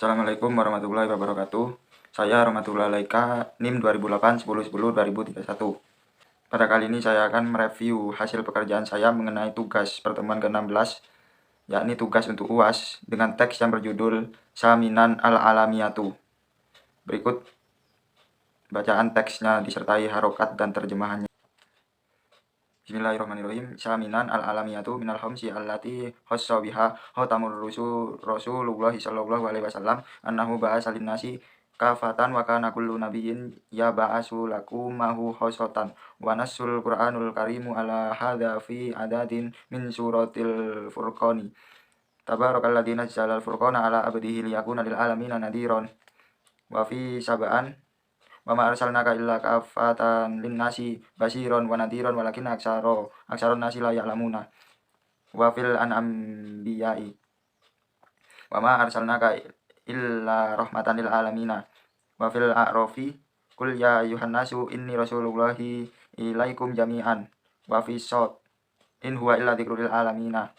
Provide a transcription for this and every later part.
Assalamualaikum warahmatullahi wabarakatuh. Saya Rahmatullah Laika, NIM 2008 10 10 2031. Pada kali ini saya akan mereview hasil pekerjaan saya mengenai tugas pertemuan ke-16, yakni tugas untuk UAS dengan teks yang berjudul Saminan Al-Alamiyatu. Berikut bacaan teksnya disertai harokat dan terjemahannya. Bismillahirrahmanirrahim. Saminan al-alamiyatu minal khamsi allati khassa biha khatamur Rasulullah sallallahu alaihi wasallam annahu ba'asa lin-nasi kafatan wa kana kullu nabiyyin yab'asu lakumahu khassatan wa nassul Qur'anul Karimu ala hadza fi adadin min suratil Furqani. Tabarakalladzi nazzala al-furqana ala abdihi liyakuna lil alamina nadhiran. Wa fi sab'an wa ma arsalnaka illa kafatan linnasi basyiran wa nadhiran walakin aksarun nasi la ya'lamuna. Wa fil anbiya'i wa ma arsalnaka illa rahmatan lil alamina. Wa fil a'rafi qul ya ayyuhan nasu inni rasulullahi ilaikum jami'an. Wa fi shad in huwa illa dzikrul lil alamina.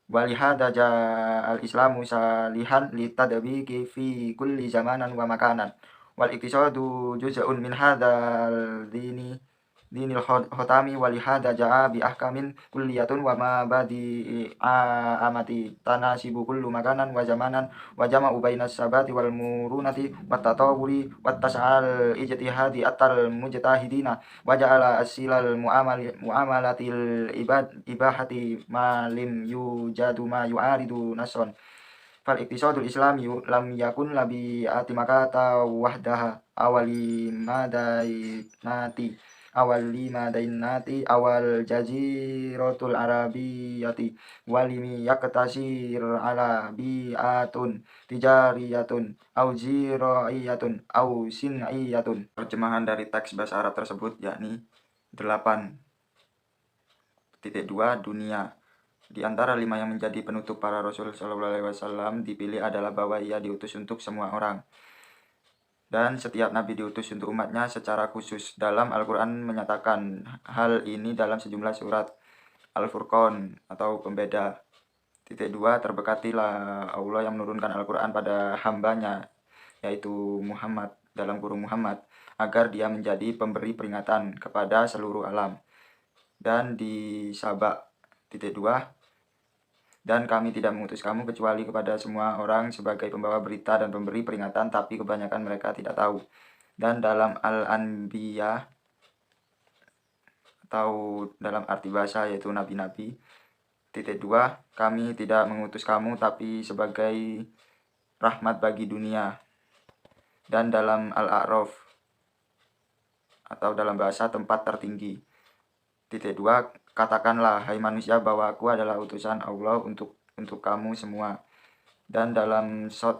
Wa lihada ja'al islamu salihan litadbiki fi kulli zamanan wa makanan. Wal iktisadu juz'un min hadzal dinil khotami wa lihada ja'a bi ahkamin kulliyatun wa ma badi amati tanasibu kullu makanan wa zamanan wa jama'u bainas sabati wal murunati wat tatawuri wat tas'al ijtihadi atal mujtahidina wa ja'ala asilal muamalatil ibahati ma lim yujadu ma yu'aridu nasron. Fal iktisadul islami lam yakun labi atimakata wahdaha awali madainati awal jaziratul arabiyati walimi yaktasir ala bi'atun tijariyatun au ziraiyatun au sin'iyatun. Terjemahan dari teks bahasa Arab tersebut yakni 8.2 dunia. Di antara 5 yang menjadi penutup para Rasul Shallallahu Alaihi Wasallam dipilih adalah bahwa ia diutus untuk semua orang. Dan setiap nabi diutus untuk umatnya secara khusus. Dalam Al-Quran menyatakan hal ini dalam sejumlah surat. Al-Furqan atau pembeda. 2. Terberkatilah Allah yang menurunkan Al-Quran pada hambanya, yaitu Muhammad dalam kurung Muhammad, agar dia menjadi pemberi peringatan kepada seluruh alam. Dan di Saba 2. Dan kami tidak mengutus kamu kecuali kepada semua orang sebagai pembawa berita dan pemberi peringatan, tapi kebanyakan mereka tidak tahu. Dan dalam Al-Anbiya atau dalam arti bahasa yaitu nabi-nabi 2. Kami tidak mengutus kamu tapi sebagai rahmat bagi dunia. Dan dalam Al-A'raf atau dalam bahasa tempat tertinggi 2. Katakanlah hai manusia bahwa aku adalah utusan Allah untuk kamu semua. Dan dalam Shad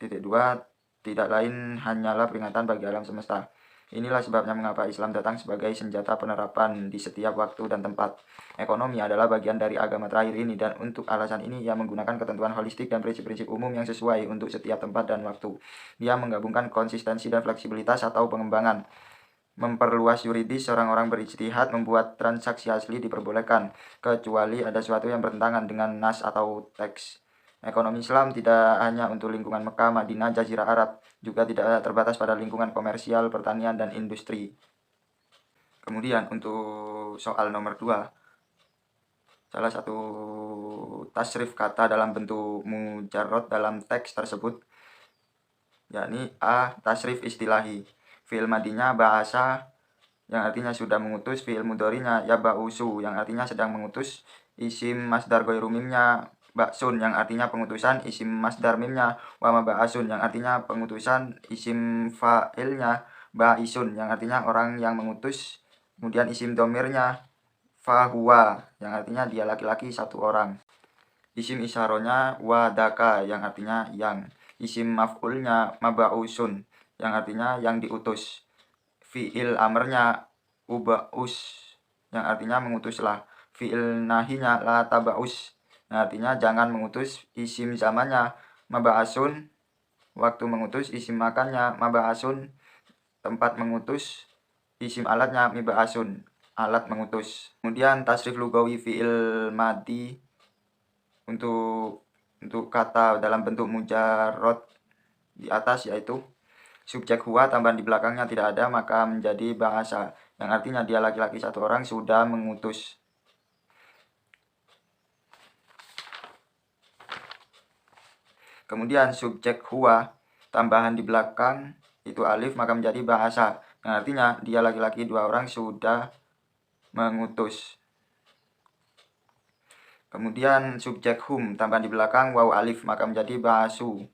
2. Tidak lain hanyalah peringatan bagi alam semesta. Inilah sebabnya mengapa Islam datang sebagai senjata penerapan di setiap waktu dan tempat. Ekonomi adalah bagian dari agama terakhir ini, dan untuk alasan ini ia menggunakan ketentuan holistik dan prinsip-prinsip umum yang sesuai untuk setiap tempat dan waktu. Dia menggabungkan konsistensi dan fleksibilitas atau pengembangan. Memperluas yuridis, orang-orang berijtihad membuat transaksi asli diperbolehkan, kecuali ada sesuatu yang bertentangan dengan nas atau teks. Ekonomi Islam tidak hanya untuk lingkungan Mekah, Madinah, Jazirah Arab, juga tidak terbatas pada lingkungan komersial, pertanian, dan industri. Kemudian untuk soal nomor 2, salah satu tasrif kata dalam bentuk mujarrad dalam teks tersebut, yakni A. Tasrif istilahi. Fi'il madinya ba'asa yang artinya sudah mengutus, fi'il mudhari'nya ya ba'usu yang artinya sedang mengutus, isim masdar ghairu mimnya ba'sun yang artinya pengutusan, isim masdar mimnya wa ma ba'asun yang artinya pengutusan, isim fa'ilnya ba'isun yang artinya orang yang mengutus, kemudian isim domirnya fahuwa yang artinya dia laki-laki satu orang, isim isyaronya wadaka yang artinya yang, isim maf'ulnya maba'usun yang artinya yang diutus, fi'il amrnya uba'us yang artinya mengutuslah, fi'il nahinya la taba'us yang artinya jangan mengutus, isim zamannya maba'asun waktu mengutus, isim makannya maba'asun tempat mengutus, isim alatnya miba'asun alat mengutus. Kemudian tasrif lugawi fi'il madi untuk kata dalam bentuk mujarrad di atas, yaitu subjek huwa tambahan di belakangnya tidak ada maka menjadi bahasa, yang artinya dia laki-laki satu orang sudah mengutus. Kemudian subjek huwa tambahan di belakang itu alif maka menjadi bahasa, yang artinya dia laki-laki dua orang sudah mengutus. Kemudian subjek hum tambahan di belakang waw alif maka menjadi bahasu,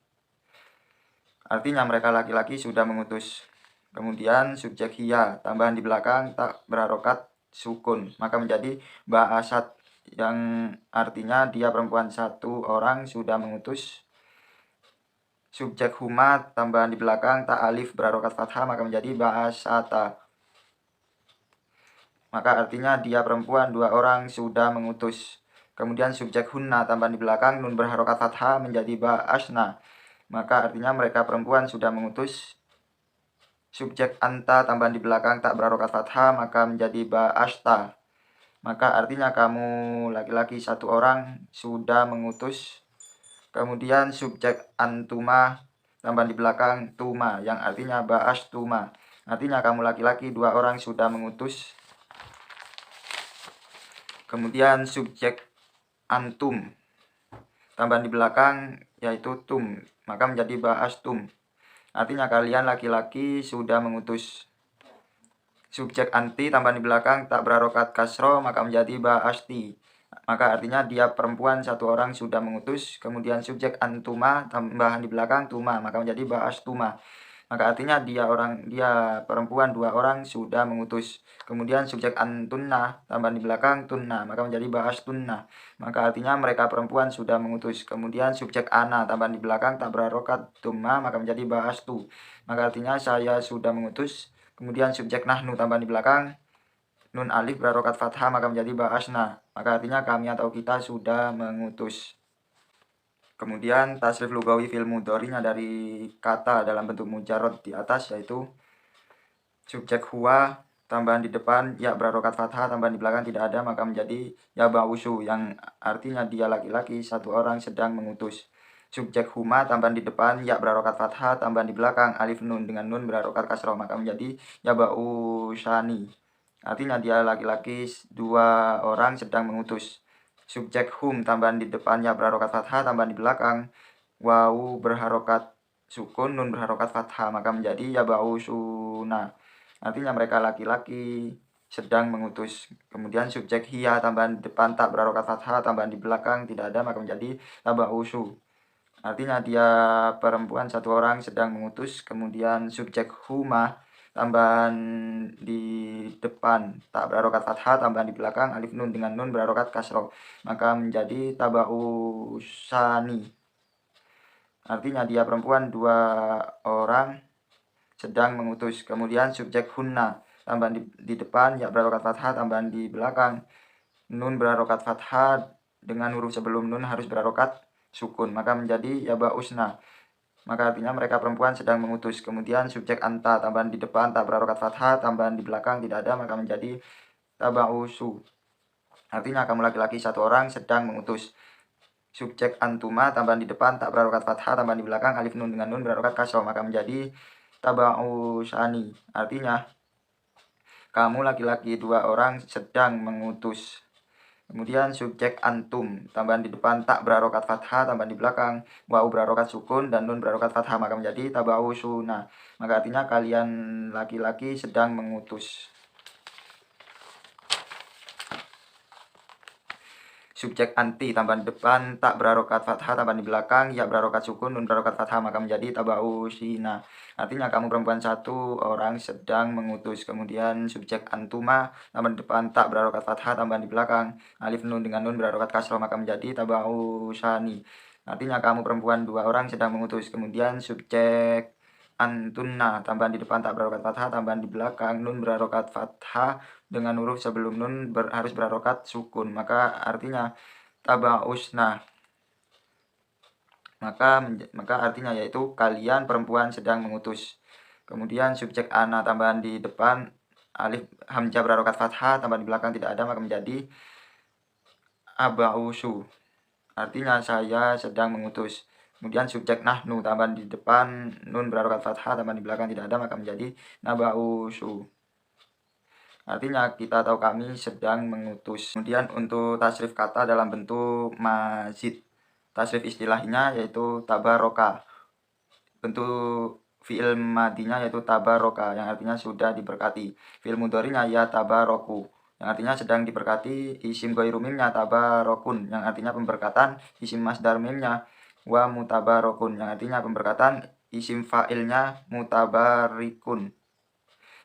artinya mereka laki-laki sudah mengutus. Kemudian subjek hiya tambahan di belakang tak berharokat sukun maka menjadi bahasat, yang artinya dia perempuan satu orang sudah mengutus. Subjek huma tambahan di belakang tak alif berharokat fathah maka menjadi bahasata, maka artinya dia perempuan dua orang sudah mengutus. Kemudian subjek hunna tambahan di belakang nun berharokat fathah menjadi ba'asna, maka artinya mereka perempuan sudah mengutus. Subjek anta tambahan di belakang tak berharokat fathah maka menjadi ba'asta, maka artinya kamu laki-laki satu orang sudah mengutus. Kemudian subjek antuma tambahan di belakang tuma yang artinya ba'astuma, artinya kamu laki-laki dua orang sudah mengutus. Kemudian subjek antum tambahan di belakang yaitu tum maka menjadi ba'astum, artinya kalian laki-laki sudah mengutus. Subjek anti tambahan di belakang tak berharokat kasro maka menjadi ba'asti, maka artinya dia perempuan satu orang sudah mengutus. Kemudian subjek antuma tambahan di belakang tuma maka menjadi ba'astuma, maka artinya dia perempuan dua orang sudah mengutus. Kemudian subjek antunna tambahan di belakang tunna maka menjadi ba'astunna, maka artinya mereka perempuan sudah mengutus. Kemudian subjek ana tambahan di belakang tak berharokat tumma maka menjadi ba'astu, maka artinya saya sudah mengutus. Kemudian subjek nahnu tambahan di belakang nun alif berharokat fathah maka menjadi ba'asna, maka artinya kami atau kita sudah mengutus. Kemudian tasrif lugawi fil mudhari'nya dari kata dalam bentuk mujarrad di atas, yaitu subjek huwa tambahan di depan ya berharokat fathah tambahan di belakang tidak ada maka menjadi ya ba'usu, yang artinya dia laki-laki satu orang sedang mengutus. Subjek huma tambahan di depan ya berharokat fathah tambahan di belakang alif nun dengan nun berharokat kasroh maka menjadi ya ba'usani, artinya dia laki-laki dua orang sedang mengutus. Subjek hum tambahan di depannya berharokat fathah tambahan di belakang wawu berharokat sukun nun berharokat fathah maka menjadi ya ba'usuna, artinya mereka laki-laki sedang mengutus. Kemudian subjek hiya tambahan di depan tak berharokat fathah tambahan di belakang tidak ada maka menjadi ya ba'usu, artinya dia perempuan satu orang sedang mengutus. Kemudian subjek huma tambahan di depan tak berharokat fathah tambahan di belakang alif nun dengan nun berharokat kasroh maka menjadi taba'usani, artinya dia perempuan dua orang sedang mengutus. Kemudian subjek hunna tambahan di depan ya berharokat fathah tambahan di belakang nun berharokat fathah dengan huruf sebelum nun harus berharokat sukun maka menjadi ya ba'usna, maka artinya mereka perempuan sedang mengutus. Kemudian subjek anta tambahan di depan tak berharokat fathah tambahan di belakang tidak ada maka menjadi taba'usu, artinya kamu laki-laki satu orang sedang mengutus. Subjek antuma tambahan di depan tak berharokat fathah tambahan di belakang alif nun dengan nun berharokat kasroh maka menjadi taba'usani, artinya kamu laki-laki dua orang sedang mengutus. Kemudian subjek antum tambahan di depan tak berharokat fathah tambahan di belakang waw berharokat sukun dan nun berharokat fathah maka menjadi taba'usuna, maka artinya kalian laki-laki sedang mengutus. Subjek anti tambahan di depan tak berharokat fathah tambahan di belakang ya berharokat sukun nun berharokat fathah maka menjadi taba'usina, artinya kamu perempuan satu orang sedang mengutus. Kemudian subjek antuma tambahan di depan tak berharokat fathah tambahan di belakang alif nun dengan nun berharokat kasroh maka menjadi taba'usani, artinya kamu perempuan dua orang sedang mengutus. Kemudian subjek antunna tambahan di depan tak berharokat fathah tambahan di belakang nun berharokat fathah dengan huruf sebelum nun harus berharokat sukun maka artinya taba'usna, maka artinya yaitu kalian perempuan sedang mengutus. Kemudian subjek ana tambahan di depan alif hamzah berharokat fathah tambahan di belakang tidak ada maka menjadi aba'usu, artinya saya sedang mengutus. Kemudian subjek nahnu tambahan di depan nun berharokat fathah tambahan di belakang tidak ada maka menjadi naba'usu. Artinya kita atau kami sedang mengutus. Kemudian untuk tasrif kata dalam bentuk mazid. Tasrif istilahnya yaitu tabaroka. Bentuk fi'il madinya yaitu tabaroka yang artinya sudah diberkati. Fi'il mudhari'nya ya tabaroku yang artinya sedang diberkati. Isim ghairu mimnya tabarokun yang artinya pemberkatan. Isim masdar mimnya wa mutabarokun yang artinya pemberkatan. Isim fa'ilnya mutabarikun.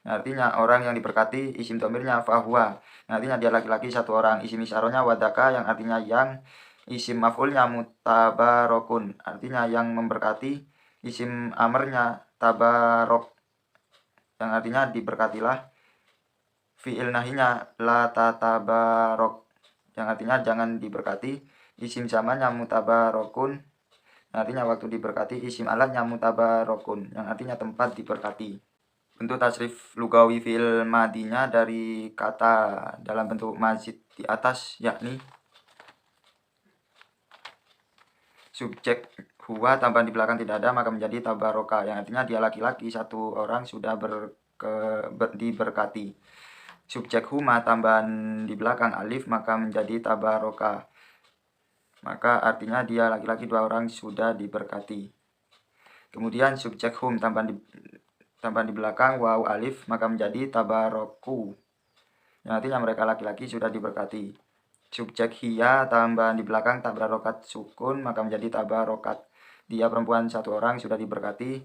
Artinya orang yang diberkati. Isim domirnya fahuwa artinya dia laki-laki satu orang. Isim isyarohnya wadaka yang artinya yang. Isim maf'ulnya mutabarokun artinya yang memberkati. Isim amarnya tabarok yang artinya diberkatilah. Fi'il nahinya la tatabarok yang artinya jangan diberkati. Isim zamannya mutabarokun artinya waktu diberkati. Isim alatnya mutabarokun yang artinya tempat diberkati. Bentuk tasrif lugawi fi'il madinya dari kata dalam bentuk mazid di atas yakni subjek huwa tambahan di belakang tidak ada maka menjadi tabaroka yang artinya dia laki-laki satu orang sudah diberkati. Subjek huma tambahan di belakang alif maka menjadi tabaroka maka artinya dia laki-laki dua orang sudah diberkati. Kemudian subjek hum tambahan di belakang waw alif maka menjadi tabaroku yang artinya mereka laki-laki sudah diberkati. Subjek hiya tambahan di belakang tak berokat sukun maka menjadi tabarokat dia perempuan satu orang sudah diberkati.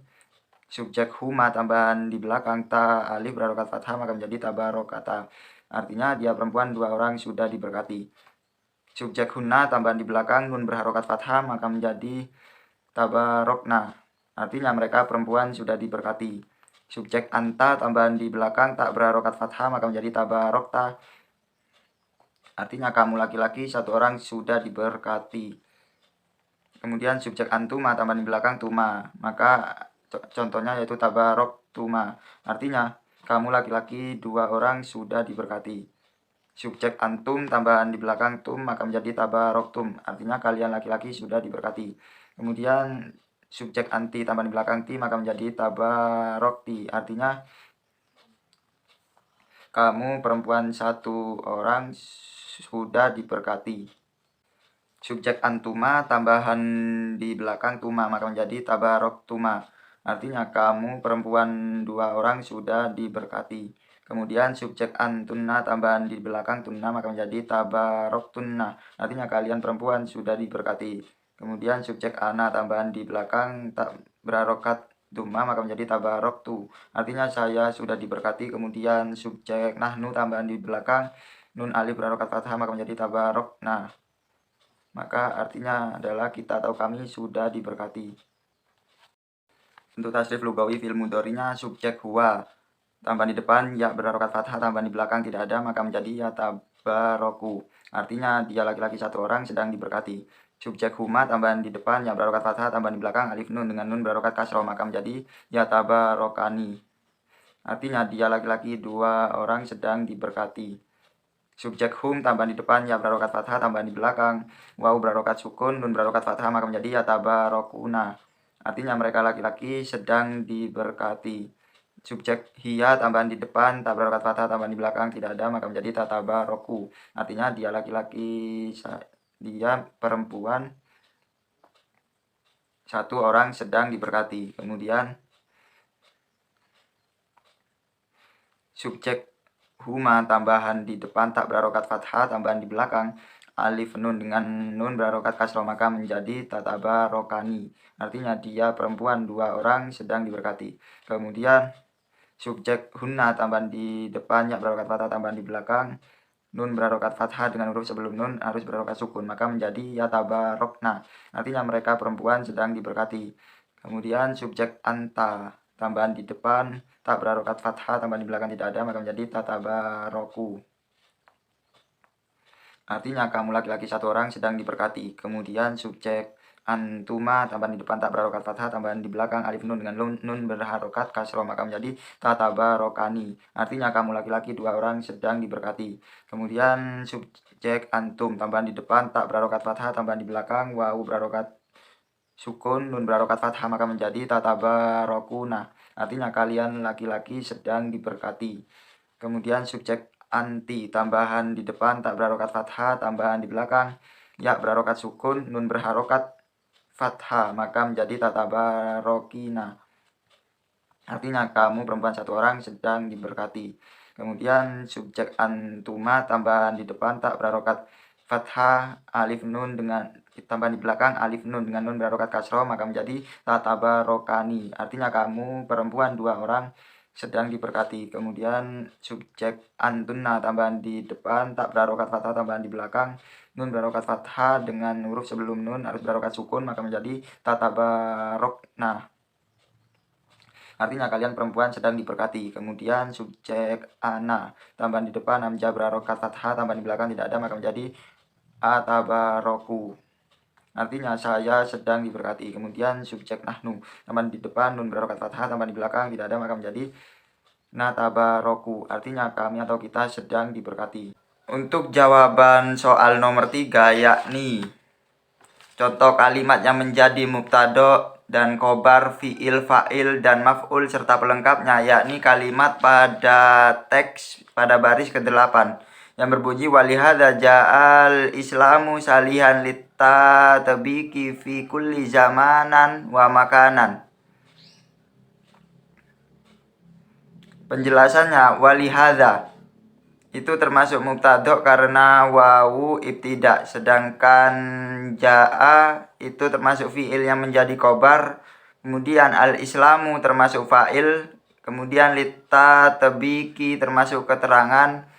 Subjek huma tambahan di belakang ta alif berokat fathah maka menjadi tabarokata artinya dia perempuan dua orang sudah diberkati. Subjek hunna tambahan di belakang nun berharokat fathah maka menjadi tabarokna artinya mereka perempuan sudah diberkati. Subjek anta tambahan di belakang tak berharokat fathah maka menjadi tabarokta artinya kamu laki-laki satu orang sudah diberkati. Kemudian subjek antuma tambahan di belakang tuma maka contohnya yaitu tabarok tuma artinya kamu laki-laki dua orang sudah diberkati. Subjek antum tambahan di belakang tum maka menjadi tabarok tum artinya kalian laki-laki sudah diberkati. Kemudian subjek anti tambahan di belakang ti maka menjadi tabarokti artinya kamu perempuan satu orang sudah diberkati. Subjek antuma tambahan di belakang tuma maka menjadi tabarok tuma artinya kamu perempuan dua orang sudah diberkati. Kemudian subjek antunna tambahan di belakang tunna maka menjadi tabarok tunna artinya kalian perempuan sudah diberkati. Kemudian subjek ana tambahan di belakang tak berarokat tuma maka menjadi tabarok tu artinya saya sudah diberkati. Kemudian subjek nahnu tambahan di belakang nun alif berarokat fathah maka menjadi tabarok nah maka artinya adalah kita atau kami sudah diberkati. Untuk tasrif lugawi fil mudhari'nya subjek huwa tambahan di depan ya berarokat fathah tambahan di belakang tidak ada maka menjadi ya tabaroku artinya dia laki-laki satu orang sedang diberkati. Subjek huma tambahan di depan ya berarokat fathah tambahan di belakang alif nun dengan nun berarokat kasroh maka menjadi ya tabarokani artinya dia laki-laki dua orang sedang diberkati. Subjek hum tambahan di depan ya berarokat fathah tambahan di belakang waw berarokat sukun nun berarokat fathah maka menjadi ya tabarokuna artinya mereka laki-laki sedang diberkati. Subjek hiya tambahan di depan tak berarokat fathah tambahan di belakang tidak ada maka menjadi tatabaroku artinya dia laki-laki dia perempuan satu orang sedang diberkati. Kemudian subjek huma tambahan di depan tak berarokat fathah tambahan di belakang alif nun dengan nun berarokat kasroh maka menjadi tatabarokani artinya dia perempuan dua orang sedang diberkati. Kemudian subjek hunna tambahan di depannya berarokat fathah tambahan di belakang nun berarokat fathah dengan huruf sebelum nun harus berarokat sukun maka menjadi ya tabarokna artinya mereka perempuan sedang diberkati. Kemudian subjek anta tambahan di depan tak berarokat fathah tambahan di belakang tidak ada maka menjadi tatabaroku artinya kamu laki-laki satu orang sedang diberkati. Kemudian subjek antuma tambahan di depan tak berarokat fathah tambahan di belakang alif nun dengan nun berharokat kasroh maka menjadi tatabarokani artinya kamu laki-laki dua orang sedang diberkati. Kemudian subjek antum tambahan di depan tak berarokat fathah tambahan di belakang waw berarokat sukun, nun berharokat fathah maka menjadi tatabarokuna. Artinya kalian laki-laki sedang diberkati. Kemudian subjek anti, tambahan di depan tak berharokat fathah, tambahan di belakang ya berharokat sukun, nun berharokat fathah maka menjadi tatabarokina. Artinya kamu perempuan satu orang sedang diberkati. Kemudian subjek antuma, tambahan di depan tak berharokat fathah, alif nun dengan tambahan di belakang alif nun dengan nun berharokat kasroh maka menjadi tatabarokani. Artinya kamu perempuan dua orang sedang diberkati. Kemudian subjek antuna, tambahan di depan tak berharokat fathah, tambahan di belakang nun berharokat fathah dengan huruf sebelum nun harus berharokat sukun maka menjadi tatabarokna. Artinya kalian perempuan sedang diberkati. Kemudian subjek ana, tambahan di depan hamzah berharokat fathah, tambahan di belakang tidak ada maka menjadi atabaroku. Artinya saya sedang diberkati. Kemudian subjek nahnu, tambahan di depan nun berharokat fathah, tambahan di belakang tidak ada maka menjadi natabaroku. Artinya kami atau kita sedang diberkati. Untuk jawaban soal nomor 3 yakni contoh kalimat yang menjadi mubtada dan khobar, fi'il, fa'il, dan maf'ul serta pelengkapnya, yakni kalimat pada teks pada baris ke-8 yang berbunyi walihadza ja'al islamu salihan littatabiki fi kulli zamanan wa makanan. Penjelasannya walihadza itu termasuk mubtada karena wawu ibtida, sedangkan jaa itu termasuk fiil yang menjadi khobar, kemudian al-islamu termasuk fa'il, kemudian litta tabiki termasuk keterangan,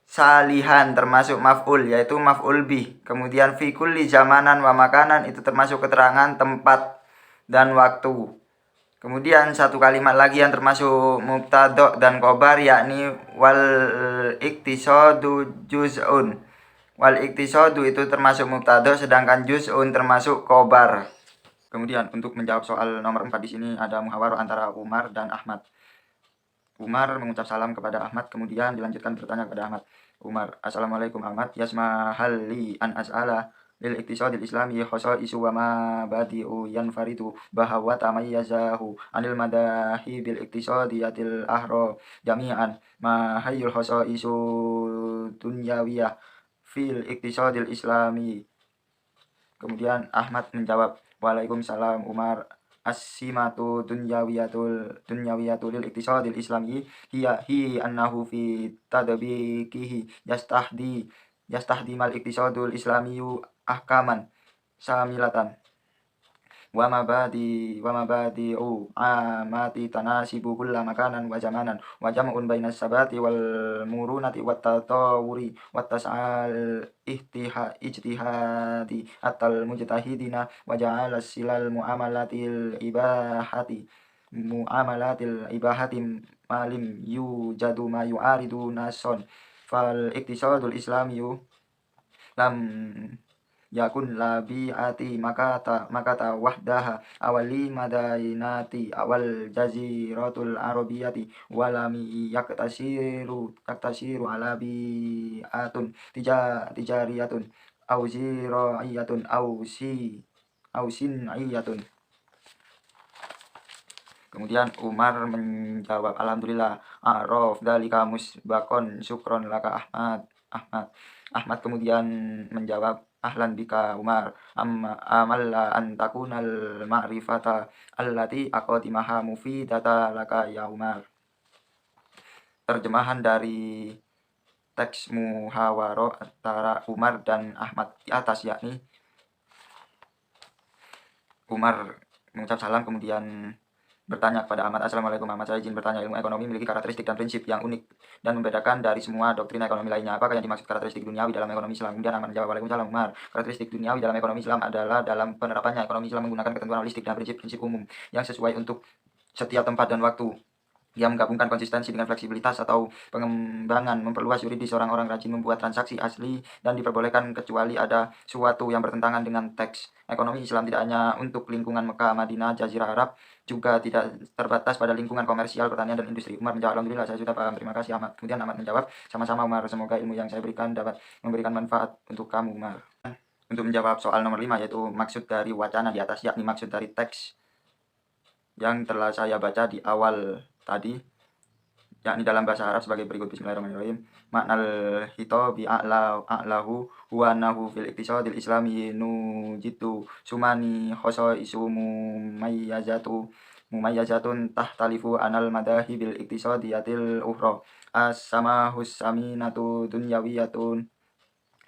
salihan termasuk maf'ul yaitu maf'ul bih, kemudian fi kulli zamanan wa makanan itu termasuk keterangan tempat dan waktu. Kemudian satu kalimat lagi yang termasuk mubtada dan khobar yakni wal iktisadu juz'un. Wal iktisadu itu termasuk mubtada sedangkan juz'un termasuk khobar. Kemudian untuk menjawab soal nomor 4 di sini ada muhawarah antara Umar dan Ahmad. Umar mengucap salam kepada Ahmad kemudian dilanjutkan bertanya kepada Ahmad. Umar, Assalamualaikum Ahmad, yasmahal li an as'ala lil iktisadil islami khasaisu wa ma badi'u yanfaridu bahwa tamayyazahu anil madahi bil iktisadiyatil ahra jami'an ma hayyul khasaisu dunyawiyah fil iktisadil islami. Kemudian Ahmad menjawab, Waalaikumsalam Umar, as-simatu dunyawiyatul lil iktisadil islami hi annahu fi tadbiqihi yastahdimal iktisadul islamiyu ahkaman samilatan wa mabadi'u amati tanasibu kulla makanan wa zamanan wa jam'un bainas sabati wal murunati wat tatawuri wat tas'al ijtihadi atal mujtahidina wa ja'ala silal muamalatil ibahati malim yujadu ma yu'aridu nason fal iktisadul islamiyu lam yakun labi'ati makata wahdaha awali madainati awal jaziratul arabiyati walami yaktasiru ala bi'atun tijariyatun au ziraiyatun au sin'iyatun. Kemudian Umar menjawab, Alhamdulillah, a'raf dalika musbakon syukron laka Ahmad kemudian menjawab, ahlan bika Umar, amalla an takunal ma'rifata allati aqadimaha mufidata laka ya Umar. Terjemahan dari teks muhawarah antara Umar dan Ahmad di atas yakni Umar mengucap salam kemudian bertanya kepada Ahmad, Assalamualaikum Ahmad, saya izin bertanya, ilmu ekonomi memiliki karakteristik dan prinsip yang unik dan membedakan dari semua doktrin ekonomi lainnya. Apakah yang dimaksud karakteristik duniawi dalam ekonomi Islam? Kemudian Ahmad menjawab, Waalaikumsalam Umar, karakteristik duniawi dalam ekonomi Islam adalah dalam penerapannya ekonomi Islam menggunakan ketentuan holistik dan prinsip-prinsip umum yang sesuai untuk setiap tempat dan waktu. Yang menggabungkan konsistensi dengan fleksibilitas atau pengembangan, memperluas yuridis, orang-orang rajin membuat transaksi asli dan diperbolehkan kecuali ada suatu yang bertentangan dengan teks. Ekonomi Islam tidak hanya untuk lingkungan Mekah, Madinah, Jazirah Arab, juga tidak terbatas pada lingkungan komersial, pertanian, dan industri. Umar menjawab, Alhamdulillah, saya sudah paham. Terima kasih Ahmad. Kemudian Ahmad menjawab, sama-sama Umar, semoga ilmu yang saya berikan dapat memberikan manfaat untuk kamu Umar. Untuk menjawab soal nomor 5, yaitu maksud dari wacana di atas, yakni maksud dari teks yang telah saya baca di awal tadi, yakni dalam bahasa Arab sebagai berikut. Bismillahirrahmanirrahim. Maknal hitobi a'lahu huwa annahu fil iktisadil islami nujitu sumani khoso isu mumayyazatun tahtalifu anal madahi bil iktisadiyatil ukhra as-samahus saminatu dunyawiyatun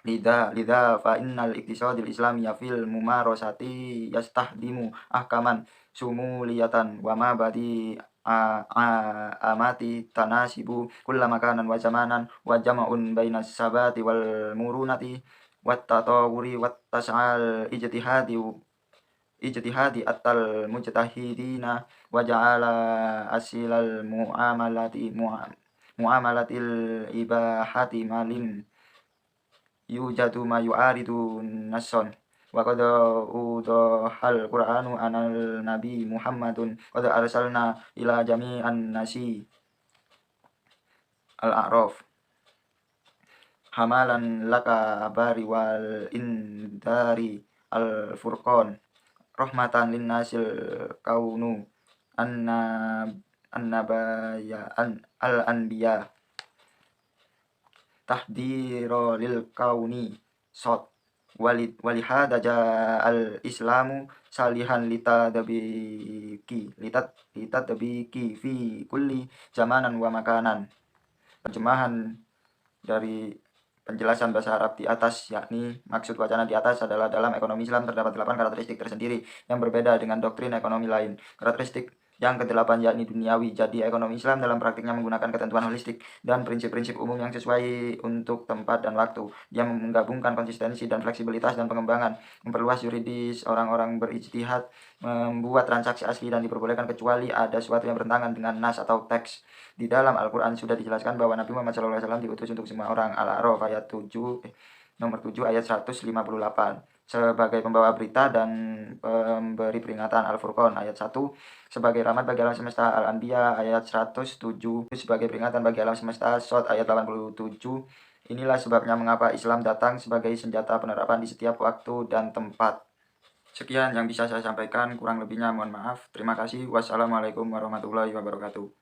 lidha fa innal iktisadil islamiyya fil mumarasati yastahdimu ahkaman sumuliyatan wa ma badi amati tanasibu kulla makanan wa zamanan wa jama'un bainas sabati wal murunati wat tatawuri wat tas'al ijtihadi atal mujtahidina wa ja'ala asilal muamalatil ibahati malin yujadu ma yu'aridu nasson wa qad udahal qur'anu anal nabi Muhammadun qad arsalna ila jami'an nasi al-a'raf hamalan laka bari wal indari al-furqan rahmatan lin nasil kaunu annabaya al-anbiya tahdiro lil kauni sot walihada al islamu salihan litadbiki fi kulli zamanan wa makanan. Terjemahan dari penjelasan bahasa Arab di atas, yakni maksud wacana di atas adalah dalam ekonomi Islam terdapat 8 karakteristik tersendiri yang berbeda dengan doktrin ekonomi lain. Karakteristik yang ke-8 yakni duniawi. Jadi ekonomi Islam dalam praktiknya menggunakan ketentuan holistik dan prinsip-prinsip umum yang sesuai untuk tempat dan waktu. Dia menggabungkan konsistensi dan fleksibilitas dan pengembangan, memperluas yuridis orang-orang berijtihad, membuat transaksi asli dan diperbolehkan kecuali ada sesuatu yang bertentangan dengan nas atau teks. Di dalam Al-Quran sudah dijelaskan bahwa Nabi Muhammad SAW diutus untuk semua orang. Al-A'raf ayat 7 nomor 7 ayat 158 sebagai pembawa berita dan pemberi peringatan. Al-Furqan ayat 1 sebagai rahmat bagi alam semesta. Al-Anbiya ayat 107 sebagai peringatan bagi alam semesta. Sot ayat 87. Inilah sebabnya mengapa Islam datang sebagai senjata penerapan di setiap waktu dan tempat. Sekian yang bisa saya sampaikan, kurang lebihnya mohon maaf. Terima kasih. Wassalamualaikum warahmatullahi wabarakatuh.